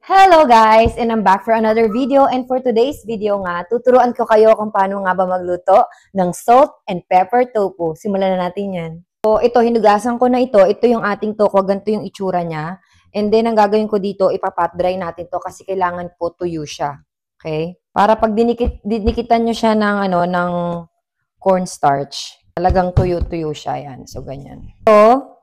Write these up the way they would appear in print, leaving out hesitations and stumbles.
Hello guys! And I'm back for another video. And for today's video nga, tuturuan ko kayo kung paano nga ba magluto ng salt and pepper tofu. Simulan na natin yan. So, ito, hinugasan ko na ito. Ito yung ating tofu. Ganito yung itsura niya. And then, ang gagawin ko dito, ipapat dry natin to kasi kailangan po tuyo siya. Okay? Para pag dinikitan nyo siya ng cornstarch, talagang tuyo-tuyo siya. Yan. So, ganyan. So,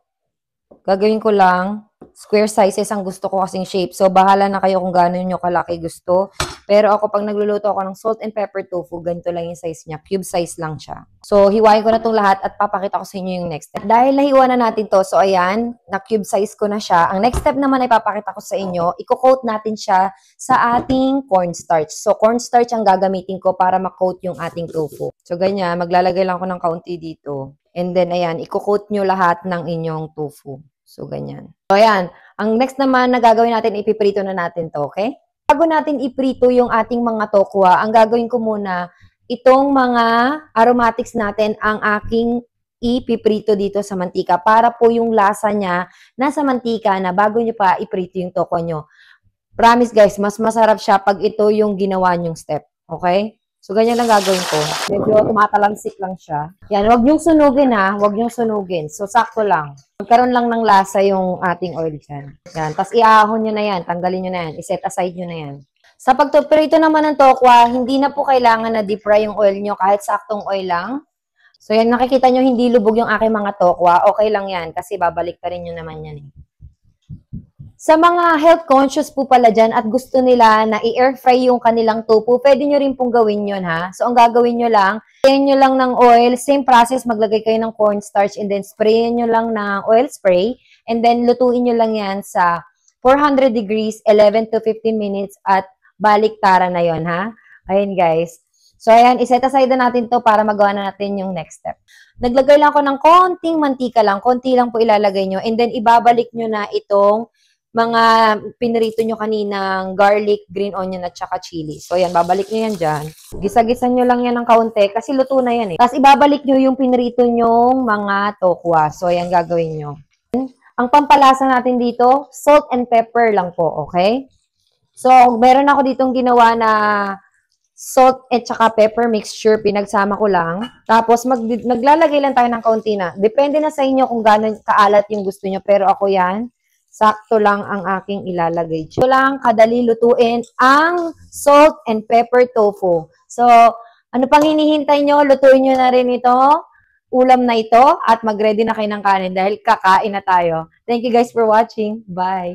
gagawin ko lang, square sizes ang gusto ko kasing shape. So, bahala na kayo kung gano'n nyo kalaki gusto. Pero ako, pag nagluluto ako ng salt and pepper tofu, ganito lang yung size niya. Cube size lang siya. So, hiwain ko na itong lahat at papakita ko sa inyo yung next step. Dahil nahiwa na natin to, so ayan, na-cube size ko na siya. Ang next step naman ay papakita ko sa inyo, i-coat natin siya sa ating cornstarch. So, cornstarch ang gagamitin ko para ma-coat yung ating tofu. So, ganyan, maglalagay lang ako ng kaunti dito. And then, ayan, i-coat nyo lahat ng inyong tofu. So, ganyan. So, ayan. Ang next naman na gagawin natin, ipiprito na natin to, okay? Bago natin iprito yung ating mga tokwa, ang gagawin ko muna, itong mga aromatics natin, ang aking ipiprito dito sa mantika para po yung lasa niya nasa mantika na bago nyo pa iprito yung tokwa nyo. Promise guys, mas masarap siya pag ito yung ginawa nyong step. Okay? So, ganyan lang gagawin ko. Medyo tumatalansik lang siya. Yan, wag niyong sunugin ha. Wag niyong sunugin. So, sakto lang. Magkaroon lang ng lasa yung ating oil dyan. Yan. Tapos, iahon nyo na yan. Tanggalin nyo na yan. I-set aside nyo na yan. Sa pagprito naman ng tokwa, hindi na po kailangan na deep fry yung oil nyo kahit saktong oil lang. So, yan. Nakikita nyo, hindi lubog yung aking mga tokwa. Okay lang yan. Kasi babalik pa rin nyo naman yan eh. Sa mga health conscious po pala dyan at gusto nila na i-air fry yung kanilang tofu, pwede nyo rin pong gawin yun ha. So, ang gagawin nyo lang, sprayin nyo lang ng oil, same process, maglagay kayo ng cornstarch and then sprayin nyo lang ng oil spray and then lutuin nyo lang yan sa 400 degrees, 11 to 15 minutes at baliktaran na yon ha. Ayun guys. So, ayan, iset aside na natin to para magawa na natin yung next step. Naglagay lang ako ng konting mantika lang, konti lang po ilalagay nyo and then ibabalik nyo na itong mga pinirito nyo kaninang garlic, green onion at saka chili. So, yan, babalik nyo yan dyan. Gisa-gisa nyo lang yan ng kaunti kasi luto na yan eh. Tapos, ibabalik nyo yung pinirito nyong mga tokwa. So, yan, gagawin nyo. Ang pampalasa natin dito, salt and pepper lang po, okay? So, meron ako ditong ginawa na salt at saka pepper mixture, pinagsama ko lang. Tapos, naglalagay lang tayo ng kaunti na. Depende na sa inyo kung gano'n kaalat yung gusto nyo. Pero ako yan, sakto lang ang aking ilalagay. Ito lang, kadali lutuin ang salt and pepper tofu. So, ano pang hinihintay nyo? Lutuin nyo na rin ito, ulam na ito, at mag-ready na kayo ng kanin dahil kakain na tayo. Thank you guys for watching. Bye!